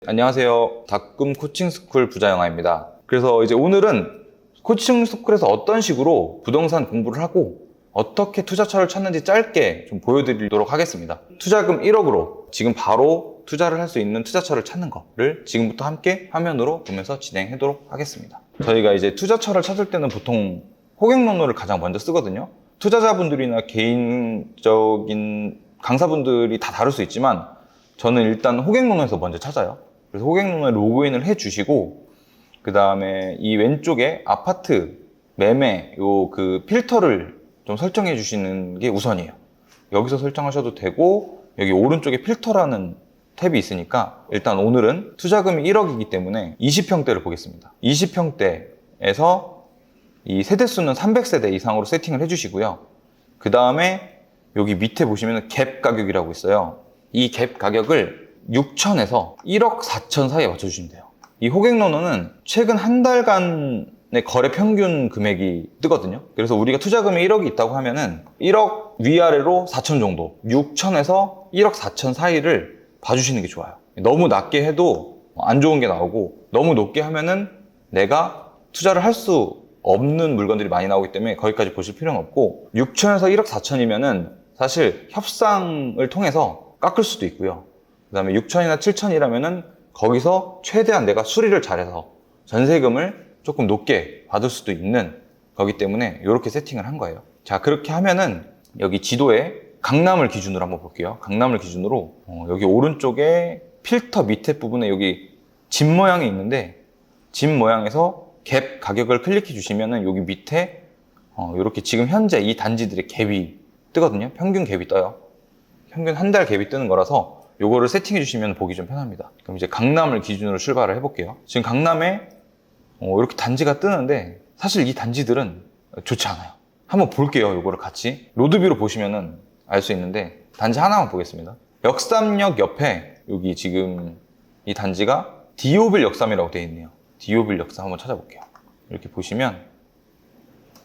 안녕하세요. 닭꿈 코칭스쿨 부자영아입니다. 그래서 이제 오늘은 코칭스쿨에서 어떤 식으로 부동산 공부를 하고 어떻게 투자처를 찾는지 짧게 좀 보여드리도록 하겠습니다. 투자금 1억으로 지금 바로 투자를 할 수 있는 투자처를 찾는 거를 지금부터 함께 화면으로 보면서 진행하도록 하겠습니다. 저희가 이제 투자처를 찾을 때는 보통 호갱론어를 가장 먼저 쓰거든요. 투자자분들이나 개인적인 강사분들이 다 다를 수 있지만 저는 일단 호갱론어에서 먼저 찾아요. 그래서 호갱론어에 로그인을 해주시고 그 다음에 이 왼쪽에 아파트 매매 요 그 필터를 좀 설정해 주시는 게 우선이에요. 여기서 설정하셔도 되고 여기 오른쪽에 필터라는 탭이 있으니까 일단 오늘은 투자금이 1억이기 때문에 20평대를 보겠습니다. 20평대에서 이 세대수는 300세대 이상으로 세팅을 해주시고요. 그 다음에 여기 밑에 보시면 갭 가격이라고 있어요. 이 갭 가격을 6천에서 1억 4천 사이에 맞춰주시면 돼요. 이 호갱론어는 최근 한 달간의 거래 평균 금액이 뜨거든요. 그래서 우리가 투자금이 1억이 있다고 하면은 1억 위아래로 4천 정도, 6천에서 1억 4천 사이를 봐주시는 게 좋아요. 너무 낮게 해도 안 좋은 게 나오고 너무 높게 하면은 내가 투자를 할 수 없는 물건들이 많이 나오기 때문에 거기까지 보실 필요는 없고 6천에서 1억 4천이면은 사실 협상을 통해서 깎을 수도 있고요. 그 다음에 6천이나 7천이라면은 거기서 최대한 내가 수리를 잘해서 전세금을 조금 높게 받을 수도 있는 거기 때문에 이렇게 세팅을 한 거예요. 자, 그렇게 하면은 여기 지도에 강남을 기준으로 한번 볼게요. 강남을 기준으로 여기 오른쪽에 필터 밑에 부분에 여기 집 모양이 있는데 집 모양에서 갭 가격을 클릭해 주시면은 여기 밑에 이렇게 지금 현재 이 단지들의 갭이 뜨거든요. 평균 갭이 떠요. 평균 한 달 갭이 뜨는 거라서 요거를 세팅해 주시면 보기 좀 편합니다. 그럼 이제 강남을 기준으로 출발을 해볼게요. 지금 강남에 이렇게 단지가 뜨는데 사실 이 단지들은 좋지 않아요. 한번 볼게요. 요거를 같이 로드뷰로 보시면은 알 수 있는데 단지 하나만 보겠습니다. 역삼역 옆에 여기 지금 이 단지가 디오빌 역삼이라고 되어 있네요. 디오빌 역삼 한번 찾아볼게요. 이렇게 보시면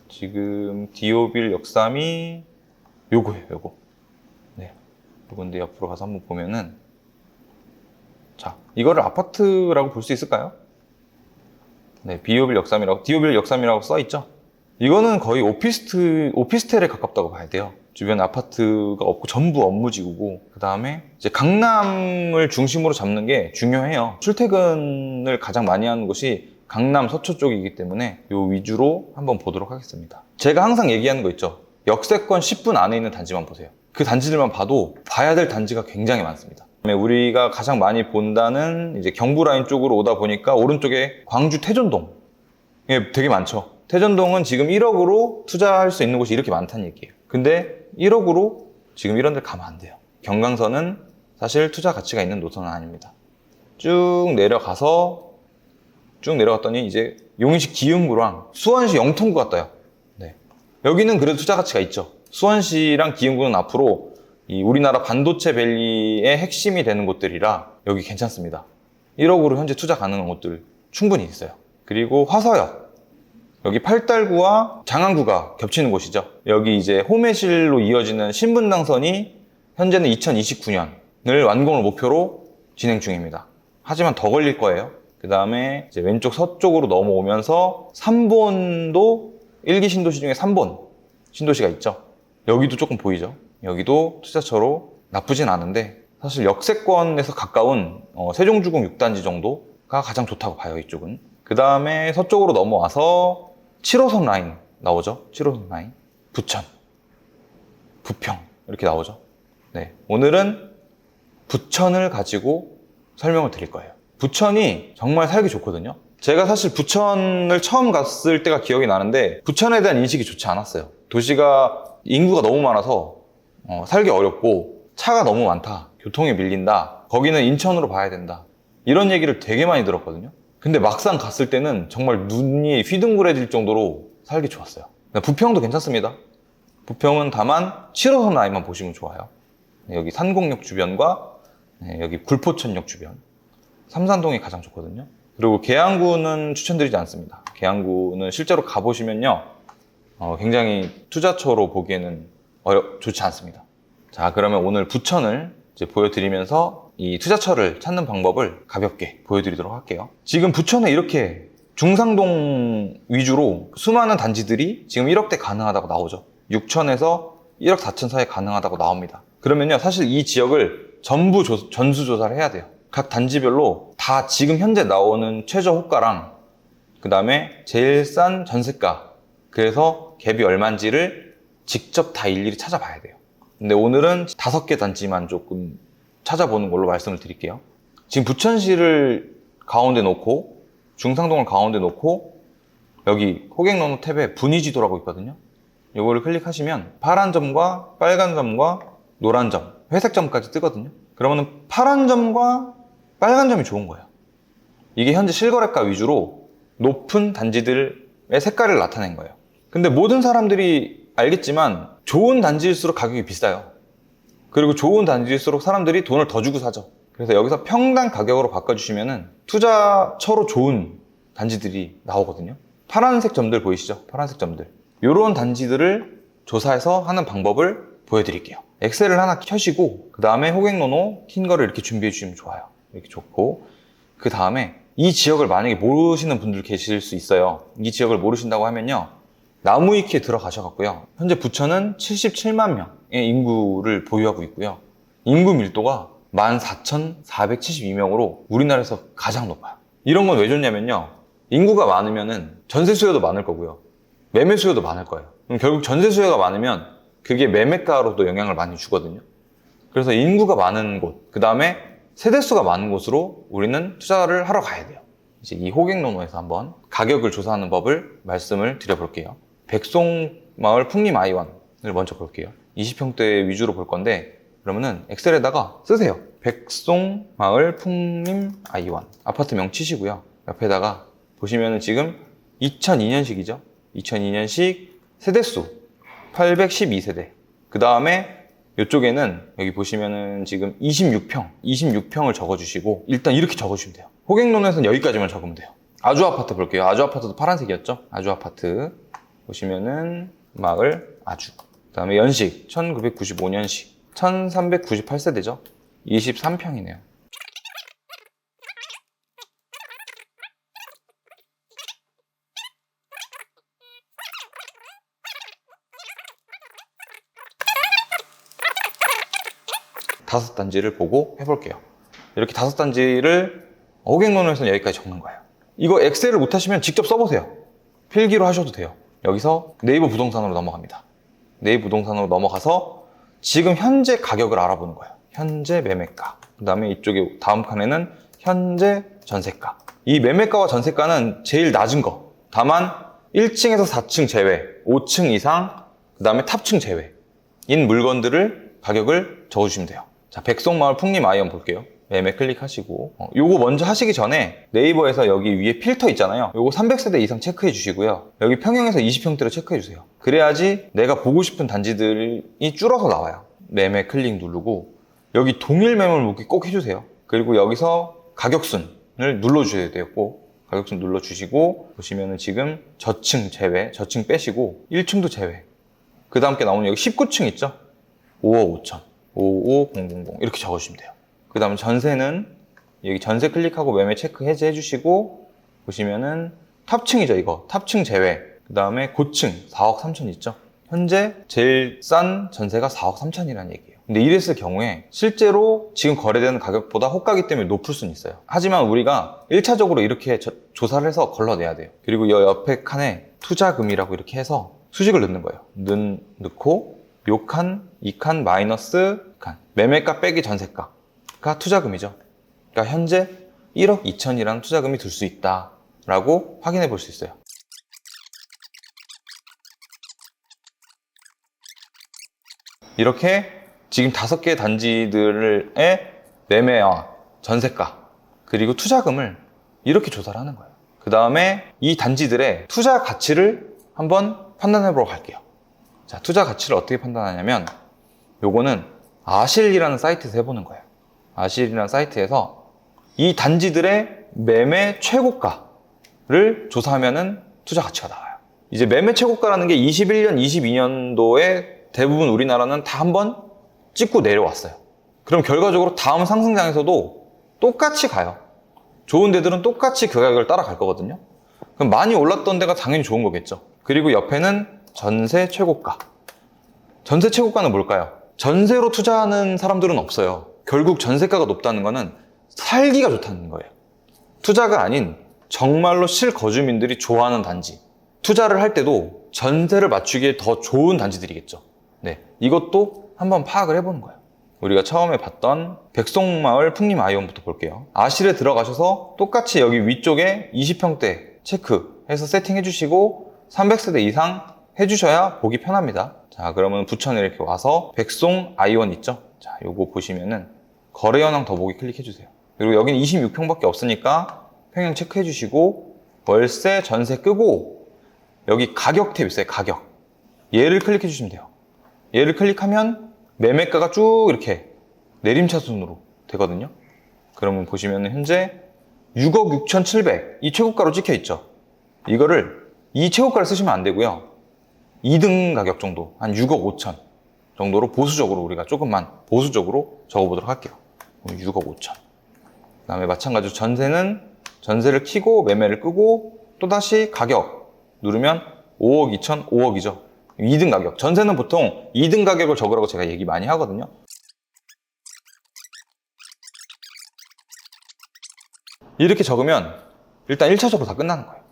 지금 디오빌 역삼이 요거예요. 요거. 네. 요건데 옆으로 가서 한번 보면은 자, 이거를 아파트라고 볼 수 있을까요? 네, 디오빌 역삼이라고 써 있죠? 이거는 거의 오피스텔에 가깝다고 봐야 돼요. 주변에 아파트가 없고 전부 업무지구고 그 다음에 이제 강남을 중심으로 잡는 게 중요해요. 출퇴근을 가장 많이 하는 곳이 강남 서초 쪽이기 때문에 요 위주로 한번 보도록 하겠습니다. 제가 항상 얘기하는 거 있죠. 역세권 10분 안에 있는 단지만 보세요. 그 단지들만 봐도 봐야 될 단지가 굉장히 많습니다. 우리가 가장 많이 본다는 이제 경부 라인 쪽으로 오다 보니까 오른쪽에 광주 태전동 되게 많죠. 태전동은 지금 1억으로 투자할 수 있는 곳이 이렇게 많다는 얘기예요. 근데 1억으로 지금 이런 데 가면 안 돼요. 경강선은 사실 투자 가치가 있는 노선은 아닙니다. 쭉 내려갔더니 이제 용인시 기흥구랑 수원시 영통구가 떠요. 네. 여기는 그래도 투자 가치가 있죠. 수원시랑 기흥구는 앞으로 이 우리나라 반도체 밸리의 핵심이 되는 곳들이라 여기 괜찮습니다. 1억으로 현재 투자 가능한 곳들 충분히 있어요. 그리고 화서역. 여기 팔달구와 장안구가 겹치는 곳이죠. 여기 이제 호매실로 이어지는 신분당선이 현재는 2029년을 완공을 목표로 진행 중입니다. 하지만 더 걸릴 거예요. 그 다음에 이제 왼쪽 서쪽으로 넘어오면서 3본도 1기 신도시 중에 3본 신도시가 있죠. 여기도 조금 보이죠. 여기도 투자처로 나쁘진 않은데 사실 역세권에서 가까운 세종주공 6단지 정도가 가장 좋다고 봐요. 이쪽은. 그 다음에 서쪽으로 넘어와서 7호선 라인 나오죠. 7호선 라인. 부천, 부평 이렇게 나오죠. 네, 오늘은 부천을 가지고 설명을 드릴 거예요. 부천이 정말 살기 좋거든요. 제가 사실 부천을 처음 갔을 때가 기억이 나는데 부천에 대한 인식이 좋지 않았어요. 도시가 인구가 너무 많아서 살기 어렵고 차가 너무 많다, 교통이 밀린다, 거기는 인천으로 봐야 된다 이런 얘기를 되게 많이 들었거든요. 근데 막상 갔을 때는 정말 눈이 휘둥그레질 정도로 살기 좋았어요. 부평도 괜찮습니다. 부평은 다만 7호선 라인만 보시면 좋아요. 여기 산곡역 주변과 여기 굴포천역 주변, 삼산동이 가장 좋거든요. 그리고 계양구는 추천드리지 않습니다. 계양구는 실제로 가보시면요 굉장히 투자처로 보기에는 좋지 않습니다. 자, 그러면 오늘 부천을 이제 보여드리면서 이 투자처를 찾는 방법을 가볍게 보여드리도록 할게요. 지금 부천에 이렇게 중상동 위주로 수많은 단지들이 지금 1억대 가능하다고 나오죠. 6천에서 1억 4천 사이 가능하다고 나옵니다. 그러면요, 사실 이 지역을 전부 전수조사를 해야 돼요. 각 단지별로 다 지금 현재 나오는 최저 호가랑 그 다음에 제일 싼 전세가, 그래서 갭이 얼마인지를 직접 다 일일이 찾아봐야 돼요. 근데 오늘은 5개 단지만 조금 찾아보는 걸로 말씀을 드릴게요. 지금 부천시를 가운데 놓고 중상동을 가운데 놓고 여기 호객노노 탭에 분위지도라고 있거든요. 이거를 클릭하시면 파란 점과 빨간 점과 노란 점, 회색 점까지 뜨거든요. 그러면 파란 점과 빨간 점이 좋은 거예요. 이게 현재 실거래가 위주로 높은 단지들의 색깔을 나타낸 거예요. 근데 모든 사람들이 알겠지만 좋은 단지일수록 가격이 비싸요. 그리고 좋은 단지일수록 사람들이 돈을 더 주고 사죠. 그래서 여기서 평당 가격으로 바꿔주시면은 투자처로 좋은 단지들이 나오거든요. 파란색 점들 보이시죠? 파란색 점들. 이런 단지들을 조사해서 하는 방법을 보여드릴게요. 엑셀을 하나 켜시고 그 다음에 호객노노 킨 거를 이렇게 준비해 주시면 좋아요. 이렇게 좋고, 그 다음에 이 지역을 만약에 모르시는 분들 계실 수 있어요. 이 지역을 모르신다고 하면요, 나무위키에 들어가셔갖고요, 현재 부천은 77만 명의 인구를 보유하고 있고요, 인구 밀도가 14,472명으로 우리나라에서 가장 높아요. 이런 건 왜 좋냐면요, 인구가 많으면은 전세 수요도 많을 거고요, 매매 수요도 많을 거예요. 그럼 결국 전세 수요가 많으면 그게 매매가로도 영향을 많이 주거든요. 그래서 인구가 많은 곳, 그 다음에 세대수가 많은 곳으로 우리는 투자를 하러 가야 돼요. 이제 이 호객노노에서 한번 가격을 조사하는 법을 말씀을 드려볼게요. 백송마을 풍림아이원을 먼저 볼게요. 20평대 위주로 볼 건데, 그러면은 엑셀에다가 쓰세요. 백송마을 풍림아이원. 아파트명 치시고요. 옆에다가 보시면은 지금 2002년식이죠. 2002년식 세대수 812세대. 그 다음에 이쪽에는 여기 보시면은 지금 26평을 적어주시고, 일단 이렇게 적어주시면 돼요. 호객노노에서는 여기까지만 적으면 돼요. 아주아파트 볼게요. 아주아파트도 파란색이었죠? 아주아파트 보시면은 마을 아주. 그 다음에 연식 1995년식 1398세대죠? 23평이네요. 다섯 단지를 보고 해볼게요. 이렇게 5단지를 호객노노에서는 여기까지 적는 거예요. 이거 엑셀을 못하시면 직접 써보세요. 필기로 하셔도 돼요. 여기서 네이버 부동산으로 넘어갑니다. 네이버 부동산으로 넘어가서 지금 현재 가격을 알아보는 거예요. 현재 매매가. 그 다음에 이쪽에 다음 칸에는 현재 전세가. 이 매매가와 전세가는 제일 낮은 거. 다만 1층에서 4층 제외, 5층 이상, 그 다음에 탑층 제외인 물건들을 가격을 적어주시면 돼요. 자, 백송마을 풍림아이원 볼게요. 매매 클릭하시고, 요거 먼저 하시기 전에 네이버에서 여기 위에 필터 있잖아요. 요거 300세대 이상 체크해 주시고요. 여기 평형에서 20평대로 체크해 주세요. 그래야지 내가 보고 싶은 단지들이 줄어서 나와요. 매매 클릭 누르고 여기 동일 매물 묻기 꼭 해주세요. 그리고 여기서 가격순을 눌러주셔야 돼요. 꼭 가격순 눌러주시고, 보시면은 지금 저층 제외, 저층 빼시고 1층도 제외. 그 다음 게 나오는 여기 19층 있죠? 5억 5천, 55000 이렇게 적어주시면 돼요. 그 다음에 전세는 여기 전세 클릭하고 매매 체크 해제해 주시고, 보시면은 탑층이죠. 이거 탑층 제외. 그 다음에 고층 4억 3천 있죠. 현재 제일 싼 전세가 4억 3천이라는 얘기예요. 근데 이랬을 경우에 실제로 지금 거래되는 가격보다 호가기 때문에 높을 수는 있어요. 하지만 우리가 1차적으로 이렇게 조사를 해서 걸러내야 돼요. 그리고 이 옆에 칸에 투자금이라고 이렇게 해서 수식을 넣는 거예요. 넣고 요 칸, 이 칸, 마이너스 칸, 매매가 빼기 전세가가 투자금이죠. 그러니까 현재 1억 2천이라는 투자금이 들 수 있다라고 확인해 볼 수 있어요. 이렇게 지금 5개 단지들의 매매와 전세가 그리고 투자금을 이렇게 조사를 하는 거예요. 그 다음에 이 단지들의 투자 가치를 한번 판단해 보러 갈게요. 자, 투자 가치를 어떻게 판단하냐면 요거는 아실이라는 사이트에서 해보는 거예요. 아실이라는 사이트에서 이 단지들의 매매 최고가를 조사하면은 투자 가치가 나와요. 이제 매매 최고가라는 게 21년, 22년도에 대부분 우리나라는 다 한번 찍고 내려왔어요. 그럼 결과적으로 다음 상승장에서도 똑같이 가요. 좋은 데들은 똑같이 그 가격을 따라갈 거거든요. 그럼 많이 올랐던 데가 당연히 좋은 거겠죠. 그리고 옆에는 전세 최고가. 전세 최고가는 뭘까요? 전세로 투자하는 사람들은 없어요. 결국 전세가가 높다는 거는 살기가 좋다는 거예요. 투자가 아닌 정말로 실거주민들이 좋아하는 단지. 투자를 할 때도 전세를 맞추기에 더 좋은 단지들이겠죠. 네, 이것도 한번 파악을 해보는 거예요. 우리가 처음에 봤던 백송마을 풍림아이원부터 볼게요. 아실에 들어가셔서 똑같이 여기 위쪽에 20평대 체크해서 세팅해 주시고 300세대 이상 해주셔야 보기 편합니다. 자, 그러면 부천에 이렇게 와서 백송아이원 있죠? 자, 요거 보시면은 거래 현황 더보기 클릭해 주세요. 그리고 여기는 26평밖에 없으니까 평형 체크해 주시고 월세 전세 끄고 여기 가격 탭 있어요. 가격. 얘를 클릭해 주시면 돼요. 얘를 클릭하면 매매가가 쭉 이렇게 내림차순으로 되거든요. 그러면 보시면 현재 6억 6,700 이 최고가로 찍혀 있죠. 이거를 이 최고가를 쓰시면 안 되고요. 2등 가격 정도, 한 6억 5천 정도로 보수적으로 우리가 조금만 보수적으로 적어보도록 할게요. 6억 5천. 그 다음에 마찬가지로 전세는 전세를 키고 매매를 끄고 또다시 가격 누르면 5억 2천, 5억이죠. 2등 가격. 전세는 보통 2등 가격을 적으라고 제가 얘기 많이 하거든요. 이렇게 적으면 일단 1차적으로 다 끝나는 거예요.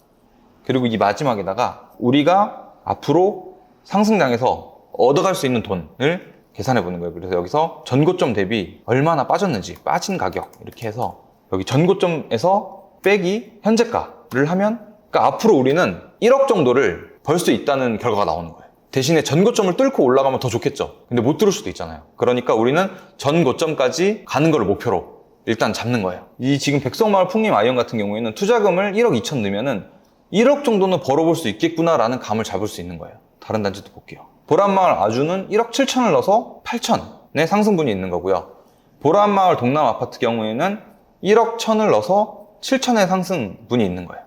그리고 이 마지막에다가 우리가 앞으로 상승장에서 얻어갈 수 있는 돈을 계산해 보는 거예요. 그래서 여기서 전고점 대비 얼마나 빠졌는지, 빠진 가격 이렇게 해서 여기 전고점에서 빼기 현재가를 하면, 그러니까 앞으로 우리는 1억 정도를 벌 수 있다는 결과가 나오는 거예요. 대신에 전고점을 뚫고 올라가면 더 좋겠죠. 근데 못 뚫을 수도 있잖아요. 그러니까 우리는 전고점까지 가는 걸 목표로 일단 잡는 거예요. 이 지금 백성마을 풍림아이언 같은 경우에는 투자금을 1억 2천 넣으면은 1억 정도는 벌어볼 수 있겠구나라는 감을 잡을 수 있는 거예요. 다른 단지도 볼게요. 보란마을 아주는 1억 7천을 넣어서 8천의 상승분이 있는 거고요. 보란마을 동남 아파트 경우에는 1억 1천을 넣어서 7천의 상승분이 있는 거예요.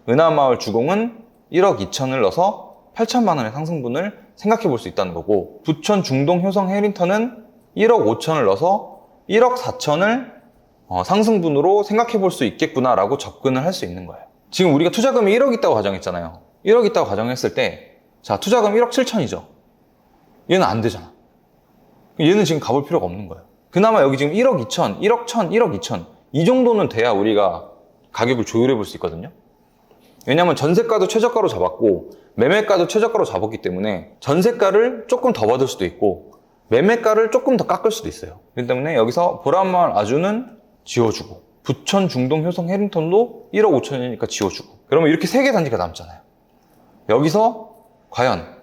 은하마을 주공은 1억 2천을 넣어서 8천만 원의 상승분을 생각해 볼 수 있다는 거고, 부천 중동 효성 해링턴은 1억 5천을 넣어서 1억 4천을 상승분으로 생각해 볼 수 있겠구나라고 접근을 할 수 있는 거예요. 지금 우리가 투자금이 1억 있다고 가정했잖아요. 1억 있다고 가정했을 때, 자, 투자금 1억 7천이죠. 얘는 안 되잖아. 얘는 지금 가볼 필요가 없는 거예요. 그나마 여기 지금 1억 2천, 1억 1천, 1억 2천 이 정도는 돼야 우리가 가격을 조율해 볼 수 있거든요. 왜냐하면 전세가도 최저가로 잡았고 매매가도 최저가로 잡았기 때문에 전세가를 조금 더 받을 수도 있고 매매가를 조금 더 깎을 수도 있어요. 그렇기 때문에 여기서 보란마을 아주는 지워주고, 부천 중동 효성 해링턴도 1억 5천이니까 지워주고, 그러면 이렇게 3개 단지가 남잖아요. 여기서 과연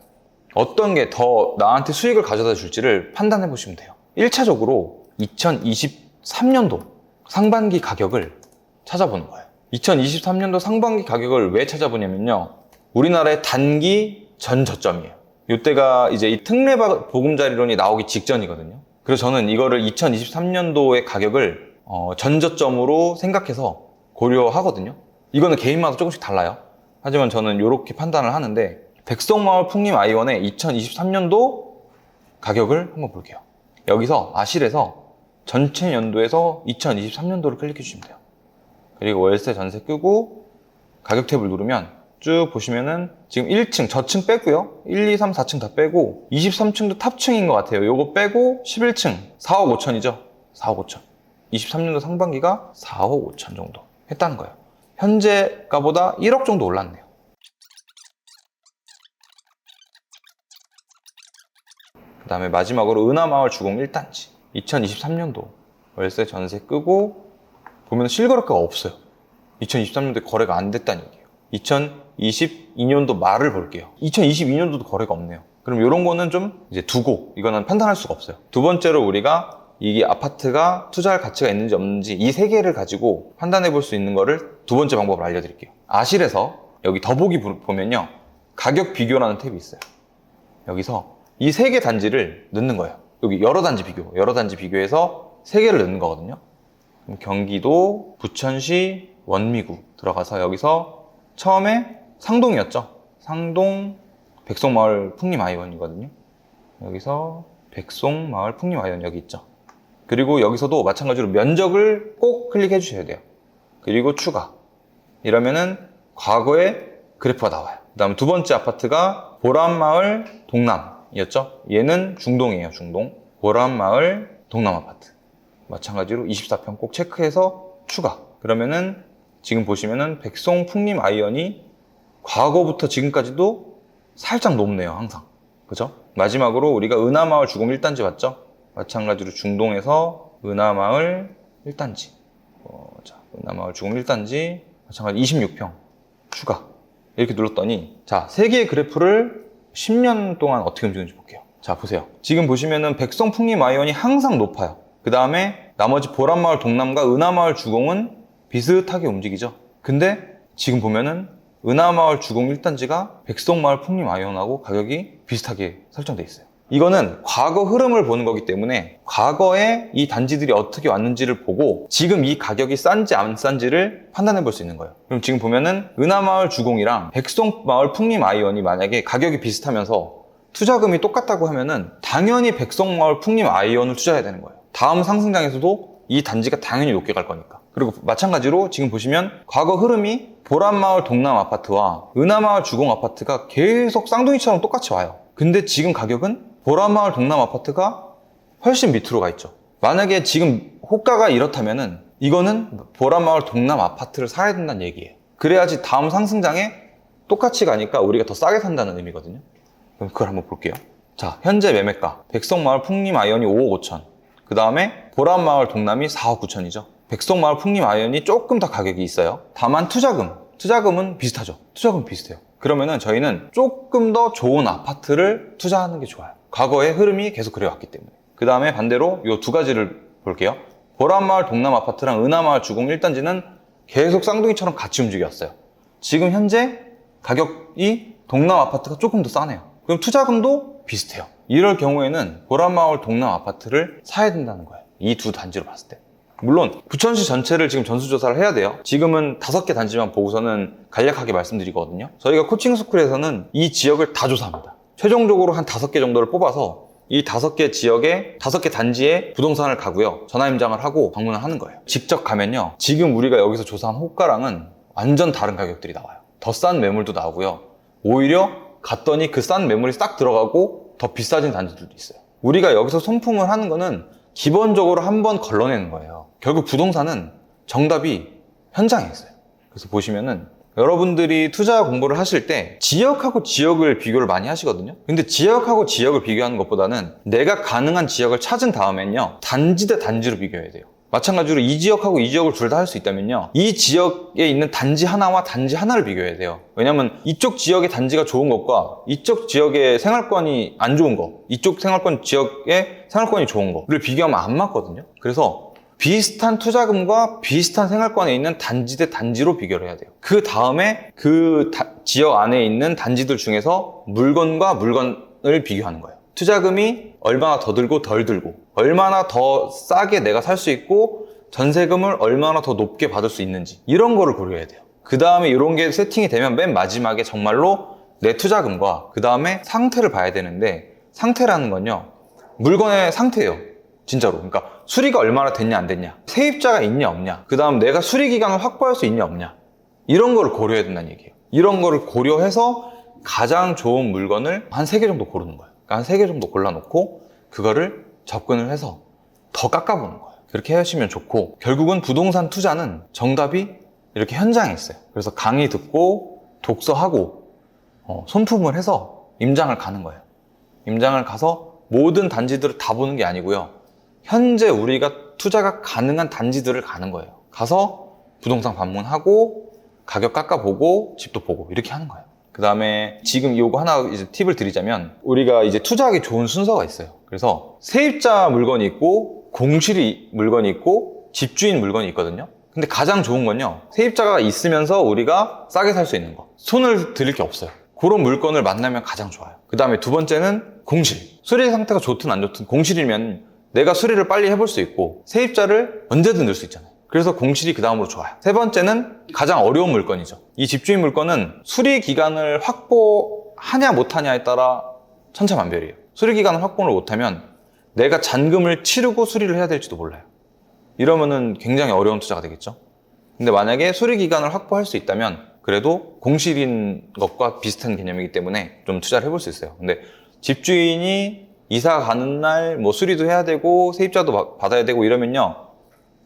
어떤 게 더 나한테 수익을 가져다 줄지를 판단해 보시면 돼요. 1차적으로 2023년도 상반기 가격을 찾아보는 거예요. 2023년도 상반기 가격을 왜 찾아보냐면요, 우리나라의 단기 전 저점이에요. 이때가 이제 이 특례 보금자리론이 나오기 직전이거든요. 그래서 저는 이거를 2023년도의 가격을 전 저점으로 생각해서 고려하거든요. 이거는 개인마다 조금씩 달라요. 하지만 저는 이렇게 판단을 하는데, 백성마을 풍림아이원의 2023년도 가격을 한번 볼게요. 여기서 아실에서 전체 연도에서 2023년도를 클릭해 주시면 돼요. 그리고 월세 전세 끄고 가격 탭을 누르면 쭉 보시면은 지금 1층, 저층 빼고요. 1, 2, 3, 4층 다 빼고 23층도 탑층인 것 같아요. 요거 빼고 11층 4억 5천이죠. 4억 5천. 23년도 상반기가 4억 5천 정도 했다는 거예요. 현재가보다 1억 정도 올랐네요. 그 다음에 마지막으로 은하마을 주공 1단지 2023년도 월세 전세 끄고 보면 실거래가가 없어요. 2023년도에 거래가 안 됐다는 얘기예요. 2022년도 말을 볼게요. 2022년도도 거래가 없네요. 그럼 이런 거는 좀 이제 두고, 이거는 판단할 수가 없어요. 두 번째로 우리가 이게 아파트가 투자할 가치가 있는지 없는지 이 3개를 가지고 판단해 볼 수 있는 거를 두 번째 방법을 알려드릴게요. 아실에서 여기 더보기 보면요, 가격 비교라는 탭이 있어요. 여기서 이 3개 단지를 넣는 거예요. 여기 여러 단지 비교해서 3개를 넣는 거거든요. 경기도 부천시 원미구 들어가서 여기서 처음에 상동이었죠. 상동 백송마을 풍림아이원이거든요. 여기서 백송마을 풍림아이원 여기 있죠. 그리고 여기서도 마찬가지로 면적을 꼭 클릭해 주셔야 돼요. 그리고 추가. 이러면은 과거의 그래프가 나와요. 그 다음 두 번째 아파트가 보람마을 동남이었죠. 얘는 중동이에요. 중동. 보람마을 동남 아파트. 마찬가지로 24평 꼭 체크해서 추가. 그러면은 지금 보시면은 백송 풍림 아이언이 과거부터 지금까지도 살짝 높네요. 항상. 그죠? 마지막으로 우리가 은하마을 주공 1단지 봤죠? 마찬가지로 중동에서 은하마을 1단지. 자, 은하마을 주공 1단지. 마찬가지 26평. 추가. 이렇게 눌렀더니, 자, 세 개의 그래프를 10년 동안 어떻게 움직이는지 볼게요. 자, 보세요. 지금 보시면은 백성 풍림 아이언이 항상 높아요. 그 다음에 나머지 보람마을 동남과 은하마을 주공은 비슷하게 움직이죠. 근데 지금 보면은 은하마을 주공 1단지가 백성마을 풍림 아이언하고 가격이 비슷하게 설정돼 있어요. 이거는 과거 흐름을 보는 거기 때문에 과거에 이 단지들이 어떻게 왔는지를 보고 지금 이 가격이 싼지 안 싼지를 판단해 볼 수 있는 거예요. 그럼 지금 보면은 은하마을 주공이랑 백성마을 풍림 아이언이 만약에 가격이 비슷하면서 투자금이 똑같다고 하면은 당연히 백성마을 풍림 아이언을 투자해야 되는 거예요. 다음 상승장에서도 이 단지가 당연히 높게 갈 거니까. 그리고 마찬가지로 지금 보시면 과거 흐름이 보람마을 동남 아파트와 은하마을 주공 아파트가 계속 쌍둥이처럼 똑같이 와요. 근데 지금 가격은 보람마을 동남 아파트가 훨씬 밑으로 가 있죠. 만약에 지금 호가가 이렇다면은 이거는 보람마을 동남 아파트를 사야 된다는 얘기예요. 그래야지 다음 상승장에 똑같이 가니까 우리가 더 싸게 산다는 의미거든요. 그럼 그걸 한번 볼게요. 자, 현재 매매가 백성마을 풍림 아이언이 5억 5천, 그 다음에 보람마을 동남이 4억 9천이죠. 백성마을 풍림 아이언이 조금 더 가격이 있어요. 다만 투자금은 비슷하죠. 투자금 비슷해요. 그러면은 저희는 조금 더 좋은 아파트를 투자하는 게 좋아요. 과거의 흐름이 계속 그래왔기 때문에. 그 다음에 반대로 이 두 가지를 볼게요. 보람마을 동남 아파트랑 은하마을 주공 1단지는 계속 쌍둥이처럼 같이 움직였어요. 지금 현재 가격이 동남 아파트가 조금 더 싸네요. 그럼 투자금도 비슷해요. 이럴 경우에는 보람마을 동남 아파트를 사야 된다는 거예요. 이 두 단지로 봤을 때. 물론 부천시 전체를 지금 전수조사를 해야 돼요. 지금은 5개 단지만 보고서는 간략하게 말씀드리거든요. 저희가 코칭스쿨에서는 이 지역을 다 조사합니다. 최종적으로 한 5개 정도를 뽑아서 이 5개 지역에 5개 단지에 부동산을 가고요. 전화임장을 하고 방문을 하는 거예요. 직접 가면요. 지금 우리가 여기서 조사한 호가랑은 완전 다른 가격들이 나와요. 더 싼 매물도 나오고요. 오히려 갔더니 그 싼 매물이 싹 들어가고 더 비싸진 단지들도 있어요. 우리가 여기서 손품을 하는 거는 기본적으로 한번 걸러내는 거예요. 결국 부동산은 정답이 현장에 있어요. 그래서 보시면은 여러분들이 투자 공부를 하실 때 지역하고 지역을 비교를 많이 하시거든요. 근데 지역하고 지역을 비교하는 것보다는 내가 가능한 지역을 찾은 다음엔요, 단지 대 단지로 비교해야 돼요. 마찬가지로 이 지역하고 이 지역을 둘 다 할 수 있다면요, 이 지역에 있는 단지 하나와 단지 하나를 비교해야 돼요. 왜냐면 이쪽 지역의 단지가 좋은 것과 이쪽 지역의 생활권이 안 좋은 거, 이쪽 생활권 지역의 생활권이 좋은 거를 비교하면 안 맞거든요. 그래서 비슷한 투자금과 비슷한 생활권에 있는 단지 대 단지로 비교를 해야 돼요. 그 다음에 그 지역 안에 있는 단지들 중에서 물건과 물건을 비교하는 거예요. 투자금이 얼마나 더 들고 덜 들고, 얼마나 더 싸게 내가 살 수 있고 전세금을 얼마나 더 높게 받을 수 있는지, 이런 거를 고려해야 돼요. 그 다음에 이런 게 세팅이 되면 맨 마지막에 정말로 내 투자금과 그 다음에 상태를 봐야 되는데, 상태라는 건요, 물건의 상태예요. 진짜로. 그러니까 수리가 얼마나 됐냐 안 됐냐, 세입자가 있냐 없냐, 그 다음 내가 수리기간을 확보할 수 있냐 없냐, 이런 거를 고려해야 된다는 얘기예요. 이런 거를 고려해서 가장 좋은 물건을 한 3개 정도 고르는 거예요. 그러니까 한 3개 정도 골라놓고 그거를 접근을 해서 더 깎아보는 거예요. 그렇게 하시면 좋고, 결국은 부동산 투자는 정답이 이렇게 현장에 있어요. 그래서 강의 듣고 독서하고 손품을 해서 임장을 가는 거예요. 임장을 가서 모든 단지들을 다 보는 게 아니고요, 현재 우리가 투자가 가능한 단지들을 가는 거예요. 가서 부동산 방문하고 가격 깎아보고 집도 보고 이렇게 하는 거예요. 그 다음에 지금 이거 하나 이제 팁을 드리자면, 우리가 이제 투자하기 좋은 순서가 있어요. 그래서 세입자 물건이 있고 공실 물건이 있고 집주인 물건이 있거든요. 근데 가장 좋은 건요, 세입자가 있으면서 우리가 싸게 살 수 있는 거, 손을 들일 게 없어요. 그런 물건을 만나면 가장 좋아요. 그 다음에 두 번째는 공실. 수리 상태가 좋든 안 좋든 공실이면 내가 수리를 빨리 해볼 수 있고 세입자를 언제든 넣을 수 있잖아요. 그래서 공실이 그 다음으로 좋아요. 세 번째는 가장 어려운 물건이죠. 이 집주인 물건은 수리 기간을 확보하냐 못하냐에 따라 천차만별이에요. 수리 기간을 확보를 못하면 내가 잔금을 치르고 수리를 해야 될지도 몰라요. 이러면은 굉장히 어려운 투자가 되겠죠. 근데 만약에 수리 기간을 확보할 수 있다면 그래도 공실인 것과 비슷한 개념이기 때문에 좀 투자를 해볼 수 있어요. 근데 집주인이 이사 가는 날 뭐 수리도 해야 되고 세입자도 받아야 되고 이러면요,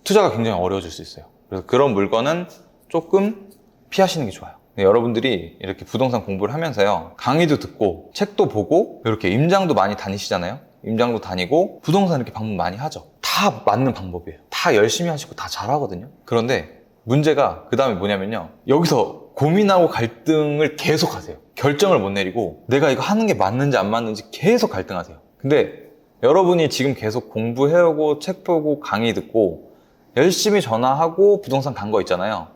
투자가 굉장히 어려워질 수 있어요. 그래서 그런 물건은 조금 피하시는 게 좋아요. 여러분들이 이렇게 부동산 공부를 하면서요, 강의도 듣고 책도 보고 이렇게 임장도 많이 다니시잖아요. 임장도 다니고 부동산 이렇게 방문 많이 하죠. 다 맞는 방법이에요. 다 열심히 하시고 다 잘하거든요. 그런데 문제가 그 다음에 뭐냐면요, 여기서 고민하고 갈등을 계속 하세요. 결정을 못 내리고 내가 이거 하는 게 맞는지 안 맞는지 계속 갈등하세요. 근데 여러분이 지금 계속 공부해오고 책 보고 강의 듣고 열심히 전화하고 부동산 간 거 있잖아요.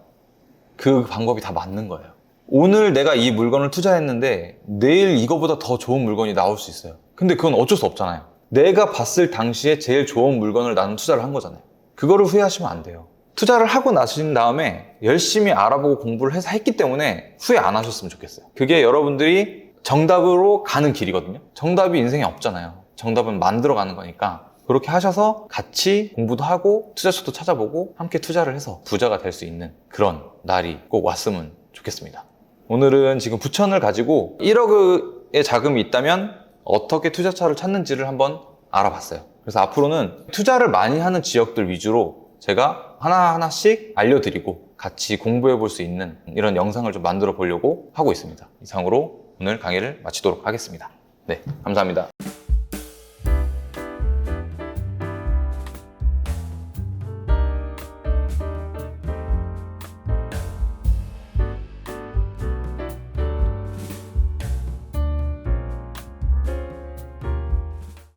그 방법이 다 맞는 거예요. 오늘 내가 이 물건을 투자했는데 내일 이거보다 더 좋은 물건이 나올 수 있어요. 근데 그건 어쩔 수 없잖아요. 내가 봤을 당시에 제일 좋은 물건을 나는 투자를 한 거잖아요. 그거를 후회하시면 안 돼요. 투자를 하고 나신 다음에 열심히 알아보고 공부를 해서 했기 때문에 후회 안 하셨으면 좋겠어요. 그게 여러분들이 정답으로 가는 길이거든요. 정답이 인생에 없잖아요. 정답은 만들어가는 거니까 그렇게 하셔서 같이 공부도 하고 투자처도 찾아보고 함께 투자를 해서 부자가 될 수 있는 그런 날이 꼭 왔으면 좋겠습니다. 오늘은 지금 부천을 가지고 1억의 자금이 있다면 어떻게 투자처를 찾는지를 한번 알아봤어요. 그래서 앞으로는 투자를 많이 하는 지역들 위주로 제가 하나하나씩 알려드리고 같이 공부해 볼 수 있는 이런 영상을 좀 만들어 보려고 하고 있습니다. 이상으로 오늘 강의를 마치도록 하겠습니다. 네, 감사합니다.